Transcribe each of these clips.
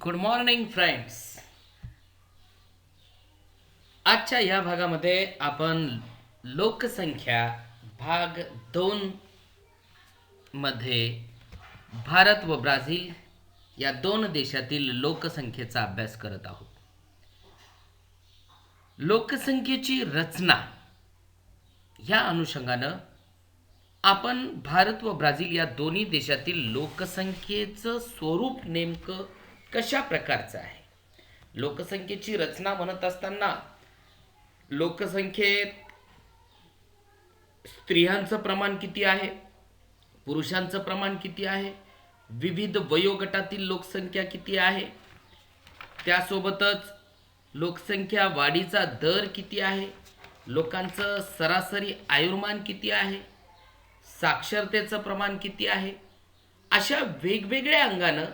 Good morning friends. आजच्या या भागामध्ये आपण लोकसंख्या भाग 2 मध्ये भारत व ब्राझील या दोन देशातील लोकसंख्येचा अभ्यास करत आहोत. लोकसंख्येची रचना या अनुषंगानं आपण भारत व ब्राझील या दोन्ही देशातील लोकसंख्येचं स्वरूप नेमकं कशा प्रकारचं आहे. लोकसंख्येची रचना म्हणत असताना लोकसंख्येत स्त्रियांचं प्रमाण किती आहे, पुरुषांचं प्रमाण किती आहे, विविध वयोगटातील लोकसंख्या किती आहे, त्यासोबतच लोकसंख्या वाढीचा दर किती आहे, लोकांचं सरासरी आयुर्मान किती आहे, साक्षरतेचं प्रमाण किती आहे, अशा वेगवेगळ्या अंगानं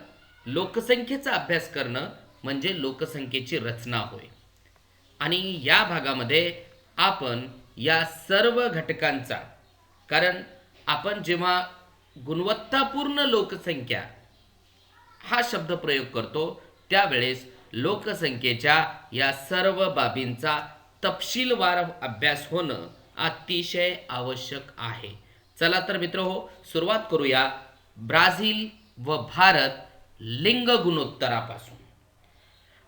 लोकसंख्येचा अभ्यास करणं म्हणजे लोकसंख्येची रचना होय. आणि या भागामध्ये आपण या सर्व घटकांचा, कारण आपण जेव्हा गुणवत्तापूर्ण लोकसंख्या हा शब्द प्रयोग करतो त्यावेळेस लोकसंख्येच्या या सर्व बाबींचा तपशीलवार अभ्यास होणं अतिशय आवश्यक आहे. चला तर मित्रहो, सुरुवात करूया ब्राझील व भारत लिंग गुणोत्तरापासून.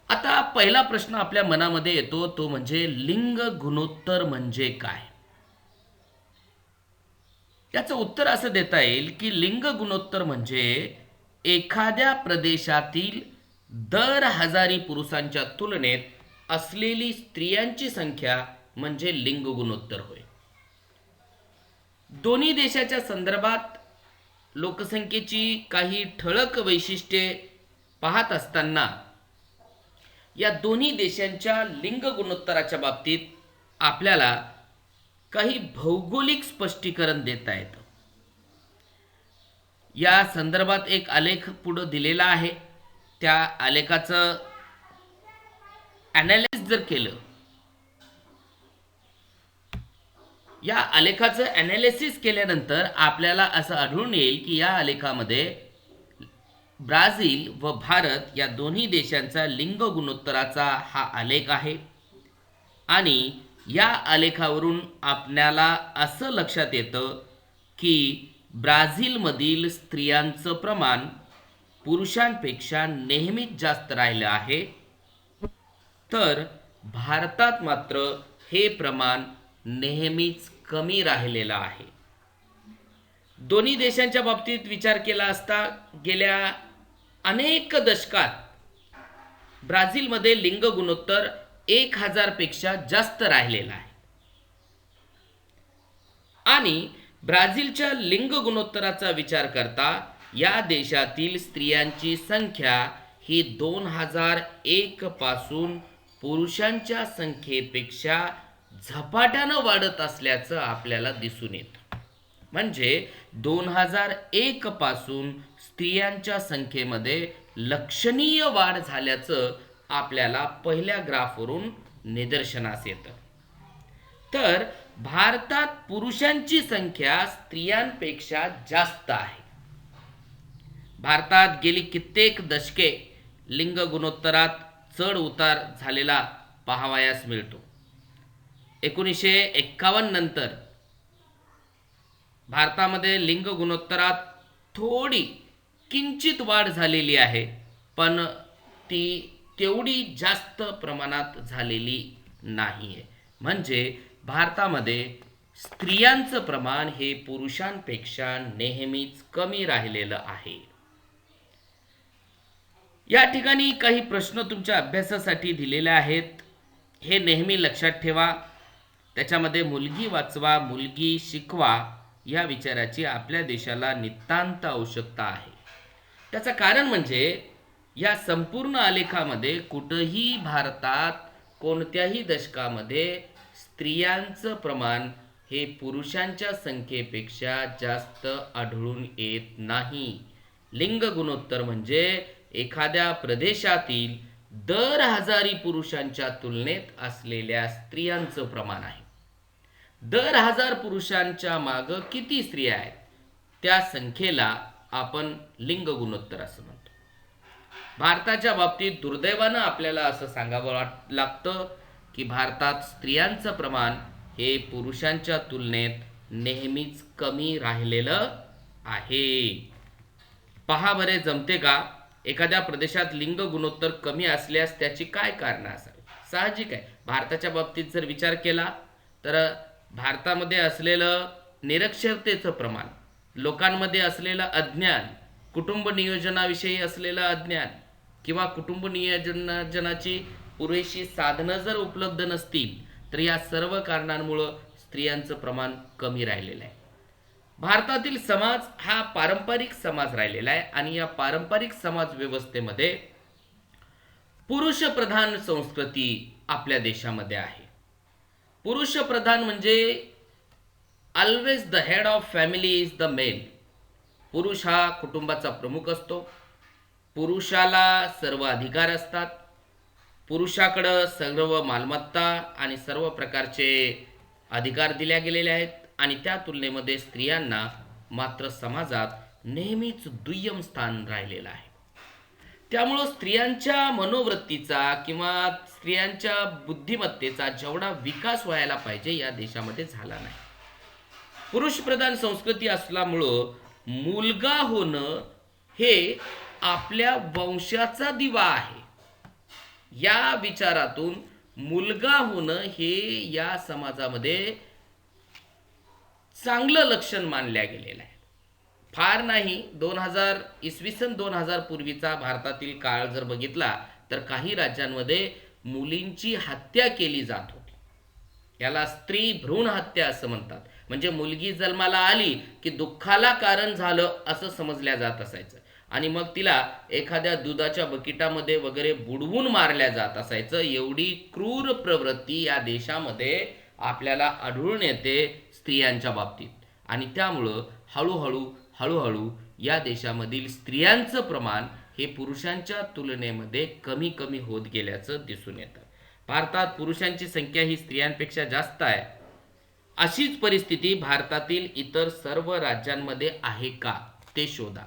आता पहिला प्रश्न आपल्या मनामध्ये येतो तो म्हणजे लिंग गुणोत्तर म्हणजे काय. याचं उत्तर असं देता येईल की लिंग गुणोत्तर म्हणजे एखाद्या प्रदेशातील दर हजारी पुरुषांच्या तुलनेत असलेली स्त्रियांची संख्या म्हणजे लिंग गुणोत्तर होय. दोन्ही देशाच्या संदर्भात लोकसंख्येची काही ठळक वैशिष्ट्ये पाहत असताना या दोन्ही देशांच्या लिंग गुणोत्तराच्या बाबतीत आपल्याला काही भौगोलिक स्पष्टीकरण देता येतं. या संदर्भात एक आलेख पुढे दिलेला आहे. त्या आलेखाचं ॲनालिसिस जर केलं, या आलेखाचं ॲनालिसिस केल्यानंतर आपल्याला असं आढळून येईल की या आलेखामध्ये ब्राझील व भारत या दोन्ही देशांचा लिंग गुणोत्तराचा हा आलेख आहे. आणि या आलेखावरून आपल्याला असं लक्षात येतं की ब्राझीलमधील स्त्रियांचं प्रमाण पुरुषांपेक्षा नेहमीच जास्त राहिलं आहे, तर भारतात मात्र हे प्रमाण नेहमीच कमी राहिलेलं आहे. दोन्ही देशांच्या बाबतीत विचार केला असता गेल्या अनेक दशकात ब्राझीलमध्ये लिंग गुणोत्तर 1000 पेक्षा जास्त राहिलेला आहे. आणि ब्राझीलच्या लिंग गुणोत्तराचा विचार करता या देशातील स्त्रियांची संख्या ही 2001 पासून पुरुषांच्या संख्येपेक्षा झपाट्यानं वाढत असल्याचं आपल्याला दिसून येतं. म्हणजे 2001 पासून स्त्रियांच्या संख्येमध्ये लक्षणीय वाढ झाल्याचं आपल्याला पहिल्या ग्राफवरून निदर्शनास येतं. तर भारतात पुरुषांची संख्या स्त्रियांपेक्षा जास्त आहे. भारतात गेली कित्येक दशके लिंग गुणोत्तरात चढ उतार झालेला पाहावयास मिळतो. 1951 नंतर भारतामध्ये लिंग गुणोत्तरात थोडी किंचित वाढ झालेली आहे, पण ती तेवढी जास्त प्रमाणात झालेली नाही आहे. म्हणजे भारतामध्ये स्त्रियांचं प्रमाण हे पुरुषांपेक्षा नेहमीच कमी राहिलेलं आहे. या ठिकाणी काही प्रश्न तुमच्या अभ्यासासाठी दिलेले आहेत, हे नेहमी लक्षात ठेवा. त्याच्यामध्ये मुलगी वाचवा, मुलगी शिकवा या विचाराची आपल्या देशाला नितांत आवश्यकता आहे. त्याचं कारण म्हणजे या संपूर्ण आलेखामध्ये कुठंही भारतात कोणत्याही दशकामध्ये स्त्रियांचं प्रमाण हे पुरुषांच्या संख्येपेक्षा जास्त आढळून येत नाही. लिंग गुणोत्तर म्हणजे एखाद्या प्रदेशातील दर हजारी पुरुषांच्या तुलनेत असलेल्या स्त्रियांचं प्रमाण आहे. दर 1000 पुरुषांच्या मागं किती स्त्रिया आहेत त्या संख्येला आपण लिंग गुणोत्तर असं म्हणतो. भारताच्या बाबतीत दुर्दैवानं आपल्याला असं सांगावं लागतं की भारतात स्त्रियांचं प्रमाण हे पुरुषांच्या तुलनेत नेहमीच कमी राहिलेलं आहे. पहा बरे, जमते का? एखाद्या प्रदेशात लिंग गुणोत्तर कमी असल्यास त्याची काय कारणं असावी? साहजिक आहे, भारताच्या बाबतीत जर विचार केला तर भारतामध्ये असलेलं निरक्षरतेचं प्रमाण, लोकांमध्ये असलेलं अज्ञान, कुटुंब नियोजनाविषयी असलेलं अज्ञान किंवा कुटुंब नियोजनाची पुरेशी साधनं जर उपलब्ध नसतील तर या सर्व कारणांमुळं स्त्रियांचं प्रमाण कमी राहिलेलं आहे. भारतातील समाज हा पारंपरिक समाज राहिलेला आहे आणि या पारंपरिक समाज व्यवस्थेमध्ये पुरुष प्रधान संस्कृती आपल्या देशामध्ये आहे. पुरुष प्रधान म्हणजे always the head of family is the male. पुरुष हा कुटुंबाचा प्रमुख असतो. पुरुषाला सर्व अधिकार असतात. पुरुषाकडं सर्व मालमत्ता आणि सर्व प्रकारचे अधिकार दिल्या गेलेले आहेत आणि त्या तुलनेमध्ये स्त्रियांना मात्र समाजात नेहमीच दुय्यम स्थान राहिलेलं आहे. त्यामुळं स्त्रियांच्या मनोवृत्तीचा किंवा स्त्रियांच्या बुद्धिमत्तेचा जेवढा विकास व्हायला पाहिजे या देशामध्ये झाला नाही. पुरुषप्रधान संस्कृती असल्यामुळं मुलगा होणं हे आपल्या वंशाचा दिवा आहे. या विचारातून मुलगा होणं हे या समाजामध्ये चांगलं लक्षण मानल्या गेलेलं आहे. फार नाही, 2000 पूर्वीचा भारतातील काळ जर बघितला तर काही राज्यांमध्ये मुलींची हत्या केली जात होती. याला स्त्री भ्रूण हत्या असं म्हणतात. म्हणजे मुलगी जन्माला आली की दुःखाला कारण झालं असं समजल्या जात असायचं आणि मग तिला एखाद्या दुधाच्या बकिटामध्ये वगैरे बुडवून मारल्या जात असायचं. एवढी क्रूर प्रवृत्ती या देशामध्ये आपल्याला आढळून येते स्त्रियांच्या बाबतीत आणि त्यामुळं हळूहळू या देशामधील स्त्रियांचं प्रमाण हे पुरुषांच्या तुलनेमध्ये कमी कमी होत गेल्याचं दिसून येतं. भारतात पुरुषांची संख्या ही स्त्रियांपेक्षा जास्त आहे. अशीच परिस्थिती भारतातील इतर सर्व राज्यांमध्ये आहे का ते शोधा.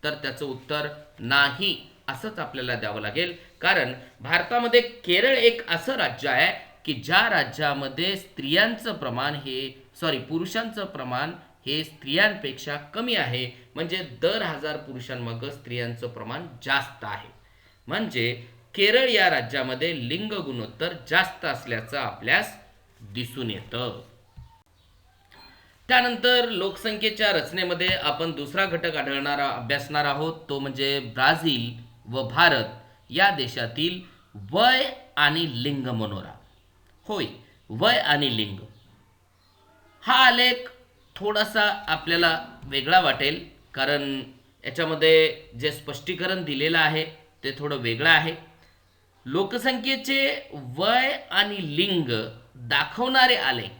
तर त्याचं उत्तर नाही असंच आपल्याला द्यावं लागेल. कारण भारतामध्ये केरळ एक असं राज्य आहे की ज्या राज्यामध्ये पुरुषांचं प्रमाण हे स्त्रियांपेक्षा कमी आहे. म्हणजे दर 1000 पुरुषांमागे स्त्रियांचं प्रमाण जास्त आहे. म्हणजे केरळ या राज्यामध्ये लिंग गुणोत्तर जास्त असल्याचं आपल्यास दिसून येतं. त्यानंतर लोकसंख्येच्या रचनेमध्ये आपण दुसरा घटक अभ्यासणार आहोत. तो म्हणजे ब्राझील व भारत या देशातील वय आणि लिंग मनोरा. होय, वय आणि लिंग हा आलेख थोडासा आपल्याला वेगळा वाटेल कारण याच्यामध्ये जे स्पष्टीकरण दिलेलं आहे ते थोडं वेगळं आहे. लोकसंख्येचे वय आणि लिंग दाखवणारे आलेख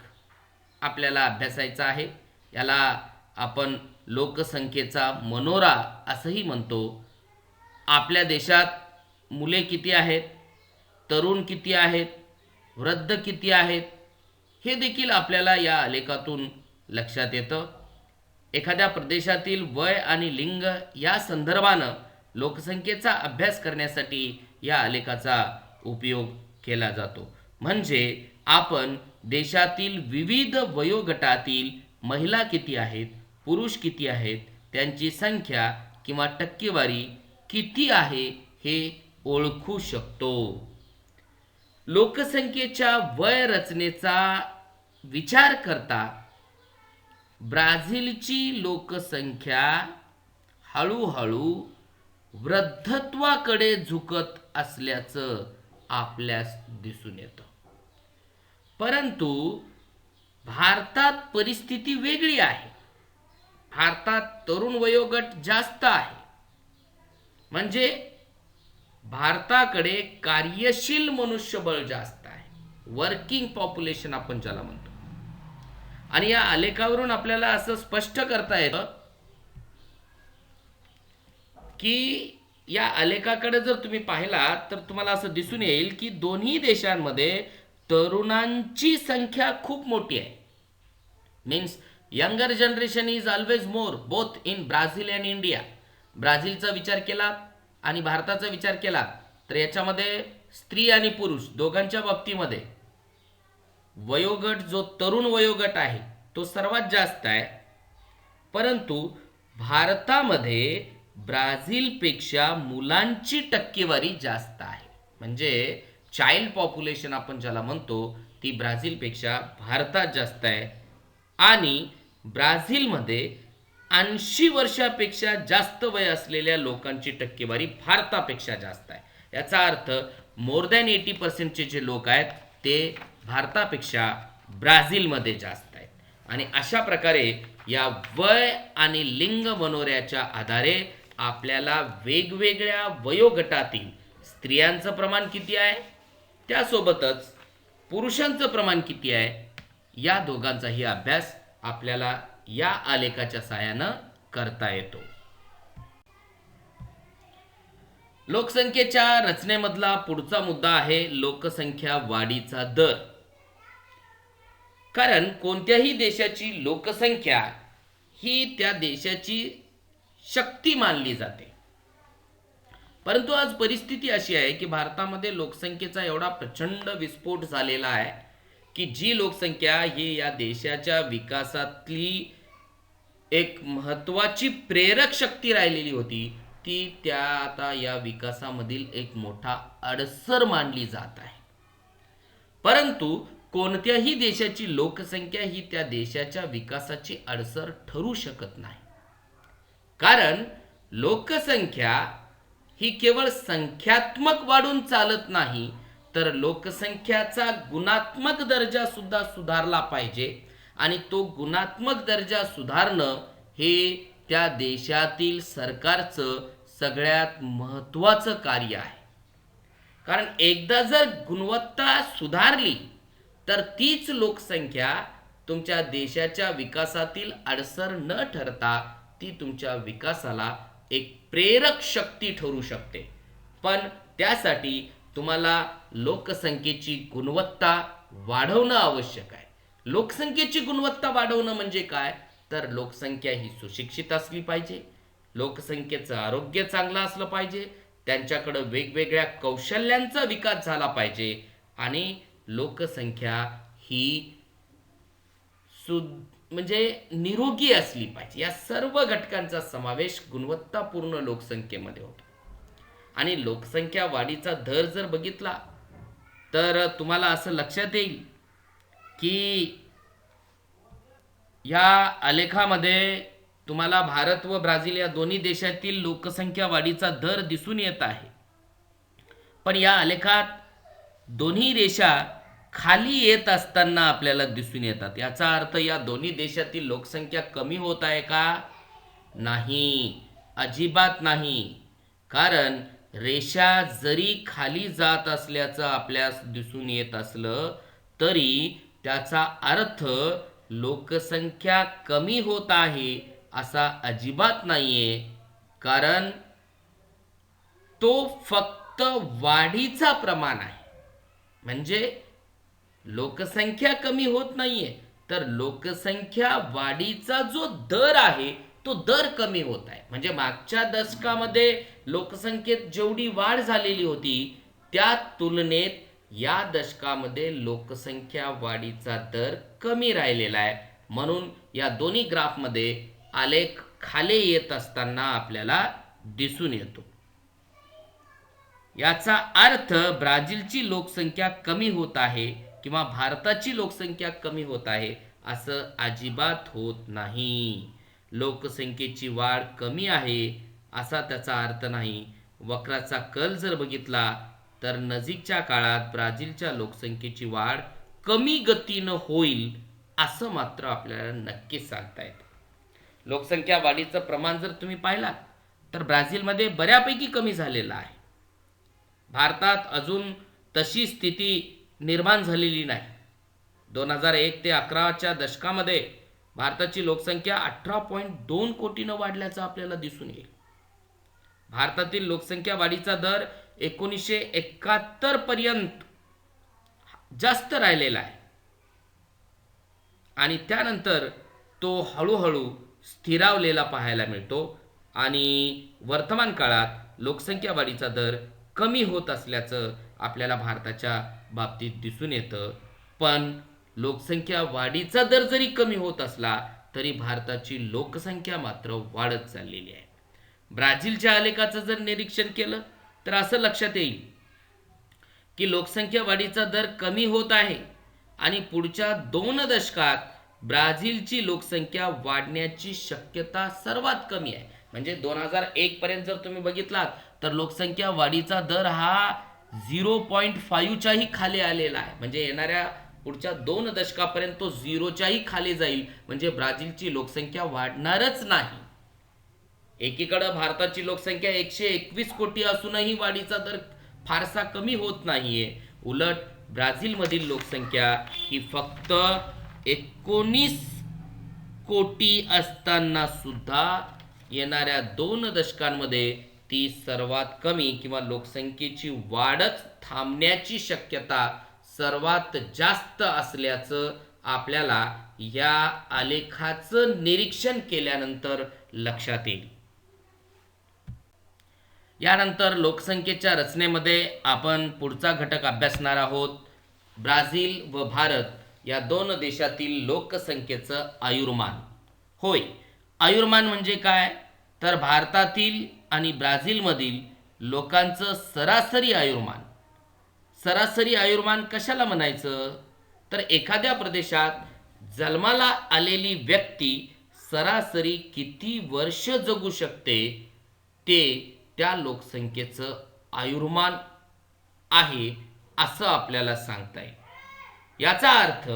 आपल्याला अभ्यासायचा आहे. याला आपण लोकसंख्येचा मनोरा असंही म्हणतो. आपल्या देशात मुले किती आहेत, तरुण किती आहेत, वृद्ध किती आहेत हे देखील आपल्याला या आलेखातून लक्षात येतं. एखाद्या प्रदेशातील वय आणि लिंग या संदर्भानं लोकसंख्येचा अभ्यास करण्यासाठी या आलेखाचा उपयोग केला जातो. म्हणजे आपण देशातील विविध वयोगटातील महिला किती आहेत, पुरुष किती आहेत, त्यांची संख्या किंवा टक्केवारी किती आहे हे ओळखू शकतो. लोकसंख्येच्या वय रचनेचा विचार करता ब्राझीलची लोकसंख्या हळूहळू वृद्धत्वाकडे झुकत असल्याचं आपल्यास दिसून येतं. परंतु भारतात परिस्थिती वेगळी आहे. भारतात तरुण वयोगट जास्त आहे. म्हणजे भारताकडे कार्यशील मनुष्यबळ जास्त आहे. वर्किंग पॉप्युलेशन आपण ज्याला म्हणतो. आणि या आलेखावरून आपल्याला असं स्पष्ट करता येतं की या आलेखाकडे जर तुम्ही पाहिलात तर तुम्हाला असं दिसून येईल की दोन्ही देशांमध्ये तरुणांची संख्या खूप मोठी आहे. Means younger generation is always more both in Brazil and India. ब्राझीलचा विचार केला आणि भारताचा विचार केला तर याच्यामध्ये स्त्री आणि पुरुष दोघांच्या बाबतीमध्ये वयोगट जो तरुण वयोगट आहे तो सर्वात जास्त आहे. परंतु भारतामध्ये ब्राझीलपेक्षा मुलांची टक्केवारी जास्त आहे. म्हणजे चाइल्ड पॉप्युलेशन आपण ज्याला म्हणतो ती ब्राझीलपेक्षा भारतात जास्त आहे. आणि ब्राझीलमध्ये 80 वर्षापेक्षा जास्त वय असलेल्या लोकांची टक्केवारी भारतापेक्षा जास्त आहे. याचा अर्थ मोर दॅन 80% जे लोक आहेत ते भारतापेक्षा ब्राझीलमध्ये जास्त आहेत. आणि अशा प्रकारे या वय आणि लिंग मनोऱ्याच्या आधारे आपल्याला वेगवेगळ्या वयोगटातील स्त्रियांचं प्रमाण किती आहे त्यासोबतच पुरुषांचं प्रमाण किती आहे या दोघांचाही अभ्यास आपल्याला या आलेखाच्या सहाय्यानं करता येतो. लोकसंख्येच्या रचनेमधला पुढचा मुद्दा आहे लोकसंख्या वाढीचा दर. कारण कोणत्याही देशाची लोकसंख्या ही त्या देशाची शक्ती मानली जाते. परंतु आज परिस्थिती अशी आहे की भारतामध्ये लोकसंख्येचा एवढा प्रचंड विस्फोट झालेला आहे की जी लोकसंख्या ही या देशाच्या विकासातली एक महत्वाची प्रेरक शक्ती राहिलेली होती ती त्या आता या विकासामधील एक मोठा अडसर मानली जात आहे. परंतु कोणत्याही देशाची लोकसंख्या ही त्या देशाच्या विकासाची अडसर ठरू शकत नाही. कारण लोकसंख्या ही केवळ संख्यात्मक वाढून चालत नाही तर लोकसंख्याचा गुणात्मक दर्जा सुद्धा सुधारला पाहिजे. आणि तो गुणात्मक दर्जा सुधारणं हे त्या देशातील सरकारचं सगळ्यात महत्त्वाचं कार्य आहे. कारण एकदा जर गुणवत्ता सुधारली तर तीच लोकसंख्या तुमच्या देशाच्या विकासातील अडसर न ठरता ती तुमच्या विकासाला एक प्रेरक शक्ती ठरू शकते. पण त्यासाठी तुम्हाला लोकसंख्येची गुणवत्ता वाढवणं आवश्यक आहे. लोकसंख्येची गुणवत्ता वाढवणं म्हणजे काय तर लोकसंख्या ही सुशिक्षित असली पाहिजे, लोकसंख्येचं आरोग्य चांगलं असलं पाहिजे, त्यांच्याकडे वेगवेगळ्या कौशल्यांचा विकास झाला पाहिजे आणि लोकसंख्या ही म्हणजे निरोगी असली पाहिजे. या सर्व घटकांचा समावेश गुणवत्तापूर्ण लोकसंख्येमध्ये होतो. आणि लोकसंख्या वाढीचा दर जर बघितला तर तुम्हाला असं लक्षात येईल की या आलेखामध्ये तुम्हाला भारत व ब्राझील या दोन्ही देशातील लोकसंख्या वाढीचा दर दिसून येत आहे. पण या आलेखात दोन्ही रेषा खाली येत असताना आपल्याला दिसून येतात. याचा अर्थ या दोन्ही देशातील लोकसंख्या कमी होत आहे का? नाही, अजिबात नाही. कारण रेषा जरी खाली जात असल्याचं आपल्यास दिसून येत असलं तरी त्याचा अर्थ लोकसंख्या कमी होत आहे असा अजिबात नाहीये. कारण तो फक्त वाढीचा प्रमाण आहे. म्हणजे लोकसंख्या कमी होत नाहीये तर लोकसंख्या वाढीचा जो दर आहे तो दर कमी होत आहे. म्हणजे मागच्या दशकामध्ये लोकसंख्येत जेवढी वाढ झालेली होती त्या तुलनेत या दशकामध्ये लोकसंख्या वाढीचा दर कमी राहिलेला आहे. म्हणून या दोन्ही ग्राफमध्ये आलेख खाली येत असताना आपल्याला दिसून येतो. याचा अर्थ ब्राझीलची लोकसंख्या कमी होत आहे किंवा भारताची लोकसंख्या कमी होत आहे असं अजिबात होत नाही. लोकसंख्येची वाढ कमी आहे असा त्याचा अर्थ नाही. वक्राचा कल जर बघितला तर नजीकच्या काळात ब्राझीलच्या लोकसंख्येची वाढ कमी गतीनं होईल असं मात्र आपल्याला नक्कीच सांगता येतं. लोकसंख्या वाढीचं प्रमाण जर तुम्ही पाहिलात तर ब्राझीलमध्ये बऱ्यापैकी कमी झालेलं आहे. भारतात अजून तशी स्थिती निर्माण झालेली नाही. 2001 ते 11च्या दशकामध्ये भारताची लोकसंख्या 18.2 कोटीनं वाढल्याचं आपल्याला दिसून येईल. भारतातील लोकसंख्या वाढीचा दर 1971 पर्यंत जास्त राहिलेला आहे आणि त्यानंतर तो हळूहळू स्थिरावलेला पाहायला मिळतो आणि वर्तमान काळात लोकसंख्या वाढीचा दर कमी होत असल्याचं आपल्याला भारताच्या बाबतीत दिसून येतं. पण लोकसंख्या वाढीचा दर जरी कमी होत असला तरी भारताची लोकसंख्या मात्र वाढत चाललेली आहे. ब्राझीलच्या आलेखाचं जर निरीक्षण केलं तर असं लक्षात येईल की लोकसंख्या वाढीचा दर कमी होत आहे आणि पुढच्या 2 दशकात ब्राझीलची लोकसंख्या वाढण्याची शक्यता सर्वात कमी आहे. म्हणजे 2001 पर्यंत जर तुम्ही बघितलात तर लोकसंख्या वाढीचा दर हा 0.5च्याही खाली आलेला आहे. म्हणजे येणाऱ्या पुढच्या 2 दशकापर्यंत तो 0च्याही खाली जाईल. म्हणजे ब्राझीलची लोकसंख्या वाढणारच नाही. एकीकडे भारताची लोकसंख्या 121 कोटी असूनही वाढीचा दर फारसा कमी होत नाहीये. उलट ब्राझीलमधील लोकसंख्या ही फक्त 19 कोटी असताना सुद्धा येणाऱ्या 2 दशकांमध्ये ती सर्वात कमी किंवा लोकसंख्येची वाढच थांबण्याची शक्यता सर्वात जास्त असल्याचं आपल्याला या आलेखाचं निरीक्षण केल्यानंतर लक्षात येईल. यानंतर लोकसंख्येच्या रचनेमध्ये आपण पुढचा घटक अभ्यासणार आहोत. ब्राझील व भारत या 2 देशातील लोकसंख्येचं आयुर्मान. होय, आयुर्मान म्हणजे काय? तर भारतातील आणि ब्राझीलमधील लोकांचं सरासरी आयुर्मान. सरासरी आयुर्मान कशाला म्हणायचं? तर एखाद्या प्रदेशात जन्माला आलेली व्यक्ती सरासरी किती वर्ष जगू शकते ते त्या लोकसंख्येचं आयुर्मान आहे असं आपल्याला सांगता येईल. याचा अर्थ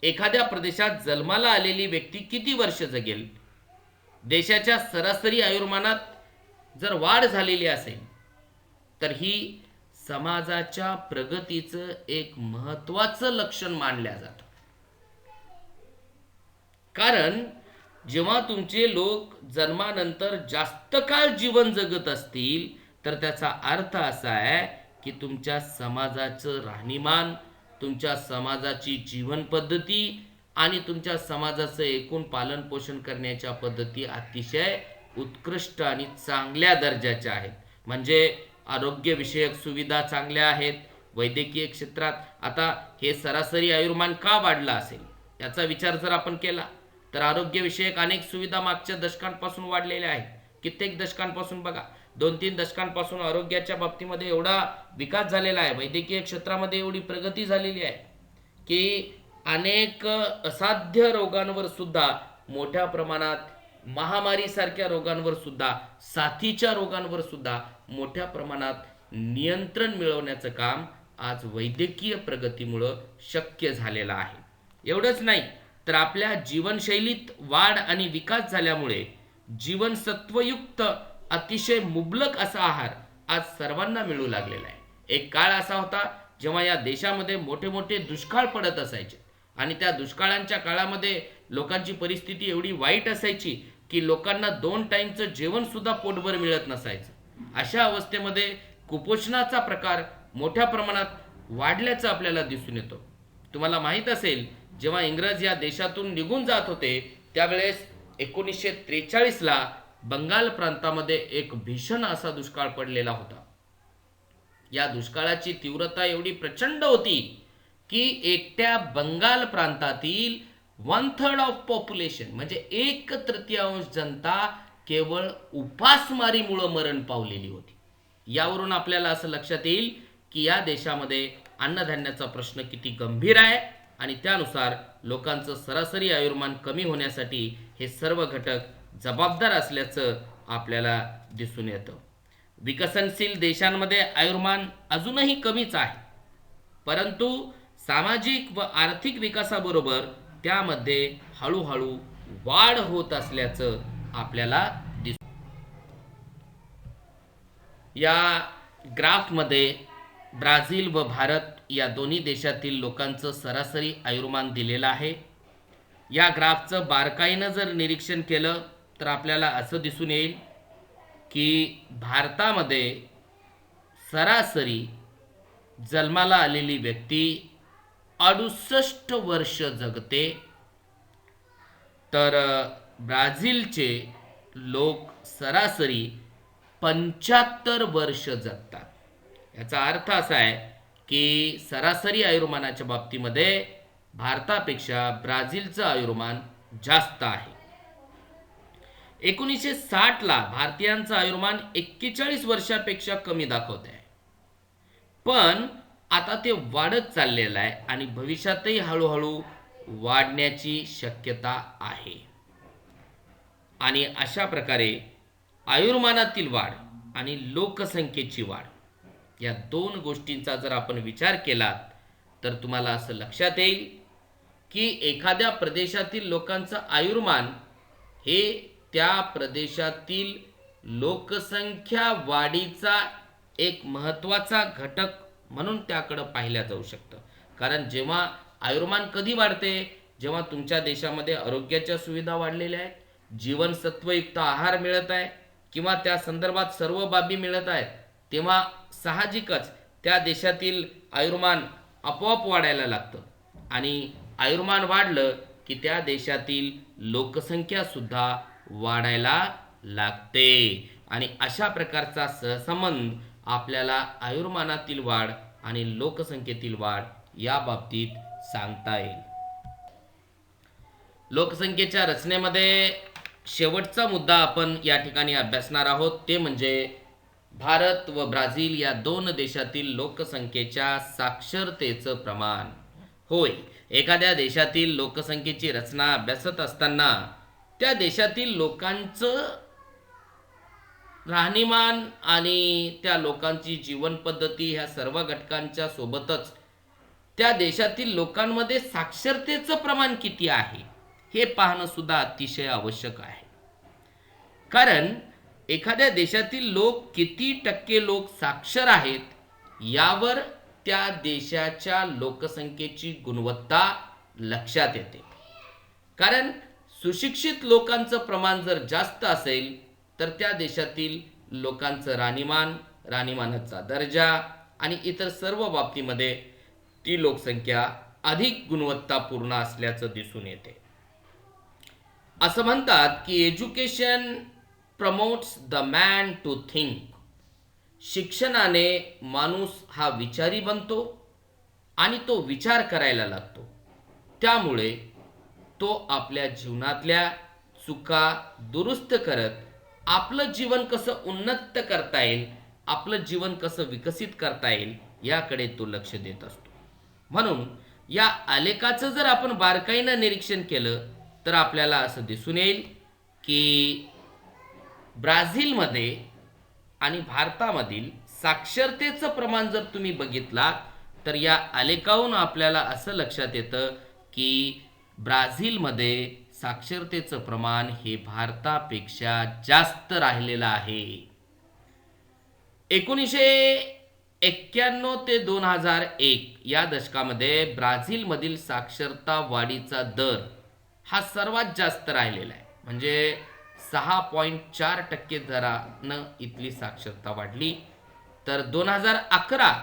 एखाद्या प्रदेशात जन्माला आलेली व्यक्ती किती वर्ष जगेल, देशाच्या सरासरी आयुर्मानात जर वाढ झालेली असेल तर ही समाजाच्या प्रगतीचं एक महत्त्वाचं लक्षण मानलं जातं. कारण जेव्हा तुमचे लोक जन्मानंतर जास्त काळ जीवन जगत असतील तर त्याचा अर्थ असा आहे की तुमच्या समाजाचं राहणीमान, तुमच्या समाजाची जीवन पद्धती आणि तुमच्या समाजाचं एकूण पालन पोषण करण्याच्या पद्धती अतिशय उत्कृष्ट आणि चांगल्या दर्जाच्या आहेत. म्हणजे आरोग्यविषयक सुविधा चांगल्या आहेत. वैद्यकीय क्षेत्रात आता हे सरासरी आयुर्मान का वाढलं असेल याचा विचार जर आपण केला तर आरोग्यविषयक अनेक सुविधा मागच्या दशकांपासून वाढलेल्या आहेत. कित्येक दशकांपासून बघा, 2-3 दशकांपासून आरोग्याच्या बाबतीमध्ये एवढा विकास झालेला आहे, वैद्यकीय क्षेत्रामध्ये एवढी प्रगती झालेली आहे की अनेक असाध्य रोगांवर सुद्धा मोठ्या प्रमाणात, महामारीसारख्या रोगांवर सुद्धा, साथीच्या रोगांवर सुद्धा मोठ्या प्रमाणात नियंत्रण मिळवण्याचं काम आज वैद्यकीय प्रगतीमुळं शक्य झालेलं आहे. एवढंच नाही तर आपल्या जीवनशैलीत वाढ आणि विकास झाल्यामुळे जीवनसत्वयुक्त अतिशय मुबलक असा आहार आज सर्वांना मिळू लागलेला आहे. एक काळ असा होता जेव्हा या देशामध्ये मोठे मोठे दुष्काळ पडत असायचे आणि त्या दुष्काळांच्या काळामध्ये लोकांची परिस्थिती एवढी वाईट असायची की लोकांना 2 टाईमचं जेवण सुद्धा पोटभर मिळत नसायचं. अशा अवस्थेमध्ये कुपोषणाचा प्रकार मोठ्या प्रमाणात वाढल्याचं आपल्याला दिसून येतो. तुम्हाला माहीत असेल जेव्हा इंग्रज या देशातून निघून जात होते त्यावेळेस 1943ला बंगाल प्रांतामध्ये एक भीषण असा दुष्काळ पडलेला होता. या दुष्काळाची तीव्रता एवढी प्रचंड होती की एकट्या बंगाल प्रांतातील 1/3 ऑफ पॉप्युलेशन म्हणजे 1/3 जनता केवळ उपासमारीमुळे मरण पावलेली होती. यावरून आपल्याला असं लक्षात येईल की या देशामध्ये अन्नधान्याचा प्रश्न किती गंभीर आहे आणि त्यानुसार लोकांचं सरासरी आयुर्मान कमी होण्यासाठी हे सर्व घटक जबाबदार असल्याचं आपल्याला दिसून येतं. विकसनशील देशांमध्ये आयुर्मान अजूनही कमीच आहे, परंतु सामाजिक व आर्थिक विकासाबरोबर त्यामध्ये हळूहळू वाढ होत असल्याचं आपल्याला दिसतं. या ग्राफमध्ये ब्राझील व भारत या दोन्ही देशातील लोकांचं सरासरी आयुर्मान दिलेलं आहे. या ग्राफचं बारकाईनं जर निरीक्षण केलं तर आपल्याला असं दिसून येईल की भारतामध्ये सरासरी जन्माला आलेली व्यक्ती 68 वर्ष जगते, तर ब्राझीलचे लोक सरासरी 75 वर्ष जगतात। याचा अर्थ असा आहे की सरासरी आयुर्मानाच्या बाबतीमध्ये भारतापेक्षा ब्राझीलचं आयुर्मान जास्त आहे। 1960ला भारतीयांचं आयुर्मान 41 वर्षापेक्षा कमी दाखवत आहे, पण आता ते वाढत चाललेलं आहे आणि भविष्यातही हळूहळू वाढण्याची शक्यता आहे। आणि अशा प्रकारे आयुर्मानातील वाढ आणि लोकसंख्येची वाढ या दोन गोष्टींचा जर आपण विचार केला तर तुम्हाला असं लक्षात येईल की एखाद्या प्रदेशातील लोकांचं आयुर्मान हे त्या प्रदेशातील लोकसंख्या वाढीचा एक महत्त्वाचा घटक म्हणून त्याकडे पाहिल्या जाऊ शकतं। कारण जेव्हा आयुर्मान कधी वाढते, जेव्हा तुमच्या देशामध्ये आरोग्याच्या सुविधा वाढलेल्या आहेत, जीवनसत्वयुक्त आहार मिळत आहे किंवा त्या संदर्भात सर्व बाबी मिळत आहेत, तेव्हा साहजिकच त्या देशातील आयुर्मान आपोआप वाढायला लागतं आणि आयुर्मान वाढलं की त्या देशातील लोकसंख्या सुद्धा वाढायला लागते आणि अशा प्रकारचा सहसंबंध आपल्याला आयुर्मानातील वाढ आणि लोकसंख्येतील वाढ या बाबतीत सांगता येईल। लोकसंख्येच्या रचनेमध्ये शेवटचा मुद्दा आपण या ठिकाणी अभ्यासणार आहोत, ते म्हणजे भारत व ब्राझील या दोन देशातील लोकसंख्येच्या साक्षरतेचं प्रमाण। होय, एखाद्या देशातील लोकसंख्येची रचना अभ्यासत असताना त्या देशातील लोकांचं राहणीमान आणि त्या लोकांची जीवन पद्धती ह्या सर्व घटकांच्या सोबतच त्या देशातील लोकांमध्ये साक्षरतेचं प्रमाण किती आहे हे पाहणं सुद्धा अतिशय आवश्यक आहे। कारण एखाद्या देशातील लोक किती टक्के लोक साक्षर आहेत यावर त्या देशाच्या लोकसंख्येची गुणवत्ता लक्षात येते। कारण सुशिक्षित लोकांचं प्रमाण जर जास्त असेल तर त्या देशातील लोकांचं राहणीमान, राहणीमानाचा दर्जा आणि इतर सर्व बाबतीमध्ये ती लोकसंख्या अधिक गुणवत्तापूर्ण असल्याचं दिसून येते। असं म्हणतात की education promotes the man to think. शिक्षणाने माणूस हा विचारी बनतो आणि तो विचार करायला लागतो, त्यामुळे तो आपल्या जीवनातल्या चुका दुरुस्त करत आपलं जीवन कसं उन्नत करता येईल, आपलं जीवन कसं विकसित करता येईल याकडे तो लक्ष देत असतो। म्हणून या आलेखाचं जर आपण बारकाईनं निरीक्षण केलं तर आपल्याला असं दिसून येईल की ब्राझीलमध्ये आणि भारतामधील साक्षरतेचं प्रमाण जर तुम्ही बघितलात तर या आलेखावरून आपल्याला असं लक्षात येतं की ब्राझीलमध्ये साक्षरतेचं प्रमाण हे भारतापेक्षा जास्त राहिलेलं आहे। 1991 ते 2001 या दशकामध्ये ब्राझीलमधील साक्षरता वाढीचा दर हा सर्वात जास्त राहिलेला आहे, म्हणजे 6.4% दरानं इथली साक्षरता वाढली। तर 2011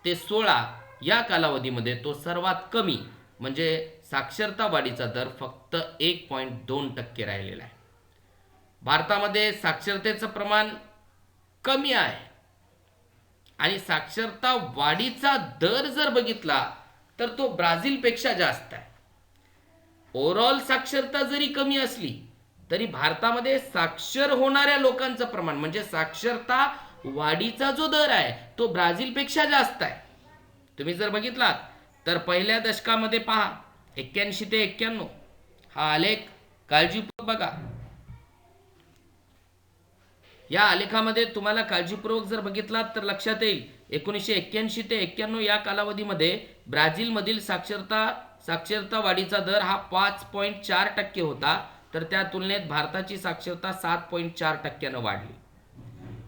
ते 16 या कालावधीमध्ये तो सर्वात कमी म्हणजे साक्षरता वाढीचा दर फक्त 1.2% राहिलेला आहे। भारतामध्ये साक्षरतेचं प्रमाण कमी आहे आणि साक्षरता वाढीचा दर जर बघितला तर तो ब्राझीलपेक्षा जास्त आहे। ओव्हरऑल साक्षरता जरी कमी असली तरी भारतामध्ये साक्षर होणाऱ्या लोकांचं प्रमाण म्हणजे साक्षरता वाढीचा जो दर आहे तो ब्राझीलपेक्षा जास्त आहे। तुम्ही जर बघितलात तर पहिल्या दशकामध्ये पहा 81 ते 91 हा आलेख काळजीपूर्वक बघा। या आलेखामध्ये तुम्हाला काळजीपूर्वक जर बघितलात तर लक्षात येईल 1981 ते 91 या कालावधीमध्ये ब्राझीलमधील साक्षरता वाढीचा दर हा 5.4% होता, तर त्या तुलनेत भारताची साक्षरता 7.4% वाढली।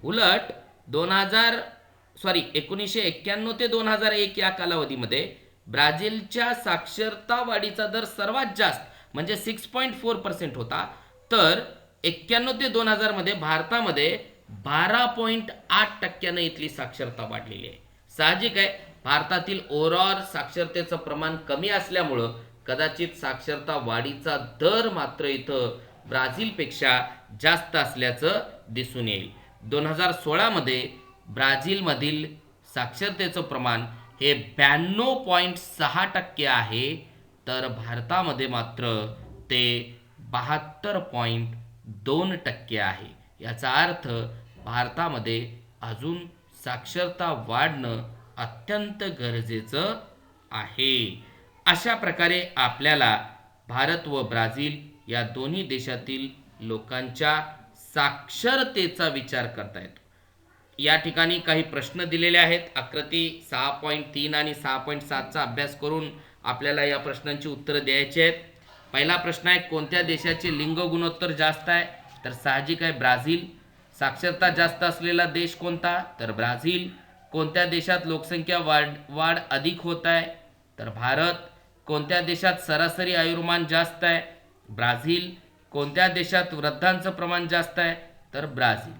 उलट 1991 ते 2001 या कालावधीमध्ये ब्राझीलच्या साक्षरता वाढीचा दर सर्वात जास्त म्हणजे 6.4% होता, तर 91 ते 2000 मध्ये भारतामध्ये 12.8% इथली साक्षरता वाढलेली आहे। साहजिक आहे, भारतातील ओव्हरऑल साक्षरतेचं प्रमाण कमी असल्यामुळं कदाचित साक्षरता वाढीचा दर मात्र इथं ब्राझीलपेक्षा जास्त असल्याचं दिसून येईल। 2016 मध्ये ब्राझीलमधील साक्षरतेचं प्रमाण हे 92.6% आहे, तर भारतामध्ये मात्र ते 72.2% आहे. याचा अर्थ भारतामध्ये अजून साक्षरता वाढणं अत्यंत गरजेचं आहे. अशा प्रकारे आपल्याला भारत व ब्राझील या दोन्ही देशातील लोकांच्या साक्षरतेचा विचार करता येतो. या ठिकाणी काही प्रश्न दिलेले आहेत. आकृती 6.3 आणि 6.7चा अभ्यास करून आपल्याला या प्रश्नांची उत्तरं द्यायची आहेत. पहिला प्रश्न आहे, कोणत्या देशाचे लिंग गुणोत्तर जास्त आहे? तर साहजिक आहे ब्राझील. साक्षरता जास्त असलेला देश कोणता? तर ब्राझील. कोणत्या देशात लोकसंख्या वाढ अधिक होत आहे? तर भारत. कोणत्या देशात सरासरी आयुर्मान जास्त आहे? ब्राझील. कोणत्या देशात वृद्धांचं प्रमाण जास्त आहे? तर ब्राझील.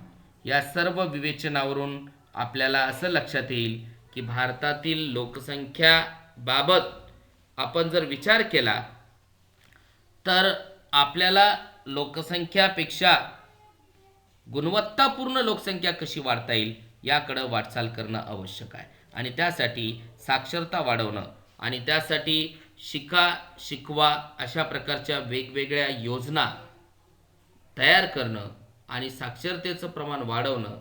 या सर्व विवेचनावरून आपल्याला असं लक्षात येईल की भारतातील लोकसंख्याबाबत आपण जर विचार केला तर आपल्याला लोकसंख्यापेक्षा गुणवत्तापूर्ण लोकसंख्या कशी वाढता येईल याकडे वाटचाल करणं आवश्यक आहे. आणि त्यासाठी साक्षरता वाढवणं आणि त्यासाठी शिका शिकवा अशा प्रकारच्या वेगवेगळ्या योजना तयार करणं आणि साक्षरतेचं प्रमाण वाढवणं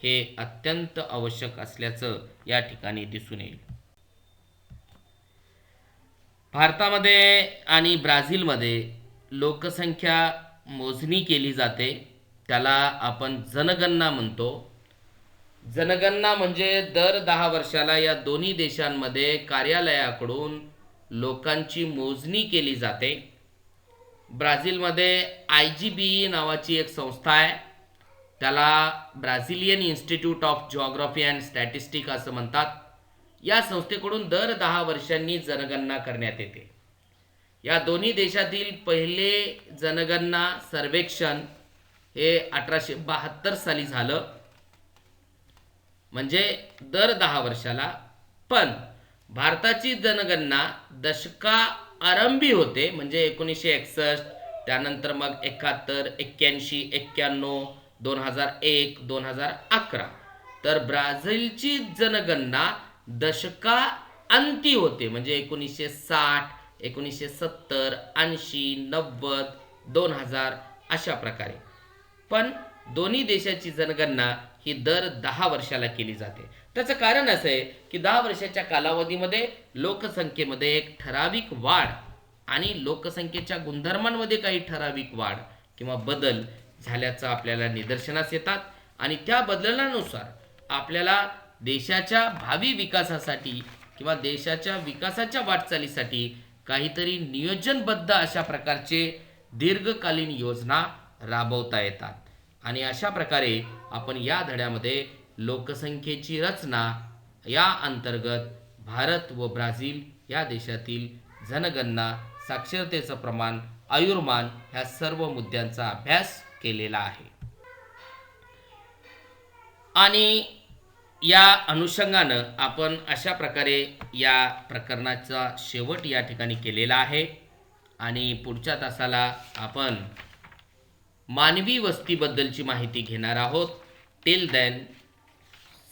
हे अत्यंत आवश्यक असल्याचं या ठिकाणी दिसून येईल. भारतामध्ये आणि ब्राझीलमध्ये लोकसंख्या मोजणी केली जाते, त्याला आपण जनगणना म्हणतो. जनगणना म्हणजे दर 10 वर्षाला या दोन्ही देशांमध्ये कार्यालयाकडून लोकांची मोजणी केली जाते. ब्राझीलमध्ये IGBE नावाची एक संस्था आहे, त्याला Brazilian institute of geography and statistic असं म्हणतात. या संस्थेकडून दर 10 वर्षांनी जनगणना करण्यात येते. या दोन्ही देशातील पहिले जनगणना सर्वेक्षण हे 1872 साली झालं, म्हणजे दर 10 वर्षाला. पण भारताची जनगणना दशकाआरंभी होते, म्हणजे 1961, त्यानंतर मग 71, 81, 91, 2001, 2011. तर ब्राझीलची जनगणना दशकाअंती होते, म्हणजे 1960, 1970, 80, 90, 2000 अशा प्रकारे. पण दोन्ही देशाची जनगणना ही दर 10 वर्षाला केली जाते. त्याचं कारण असं आहे की 10 वर्षाच्या कालावधीमध्ये लोकसंख्येमध्ये एक ठराविक वाढ आणि लोकसंख्येच्या गुणधर्मांमध्ये काही ठराविक वाढ किंवा बदल झाल्याचं आपल्याला निदर्शनास येतात. आणि त्या बदलानुसार आपल्याला देशाच्या भावी विकासासाठी किंवा देशाच्या विकासाच्या वाटचालीसाठी काहीतरी नियोजनबद्ध अशा प्रकारचे दीर्घकालीन योजना राबवता येतात. आणि अशा प्रकारे आपण या धड्यामध्ये लोकसंख्येची रचना या अंतर्गत भारत व ब्राझील या देशातील जनगणना, साक्षरतेचं प्रमाण, आयुर्मान ह्या सर्व मुद्द्यांचा अभ्यास केलेला आहे. आणि या अनुषंगानं आपण अशा प्रकारे या प्रकरणाचा शेवट या ठिकाणी केलेला आहे. आणि पुढच्या तासाला आपण मानवी वस्तीबद्दलची माहिती घेणार आहोत. टिल देन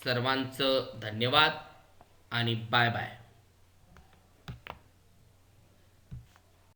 सर्वांचं धन्यवाद आणि बाय बाय.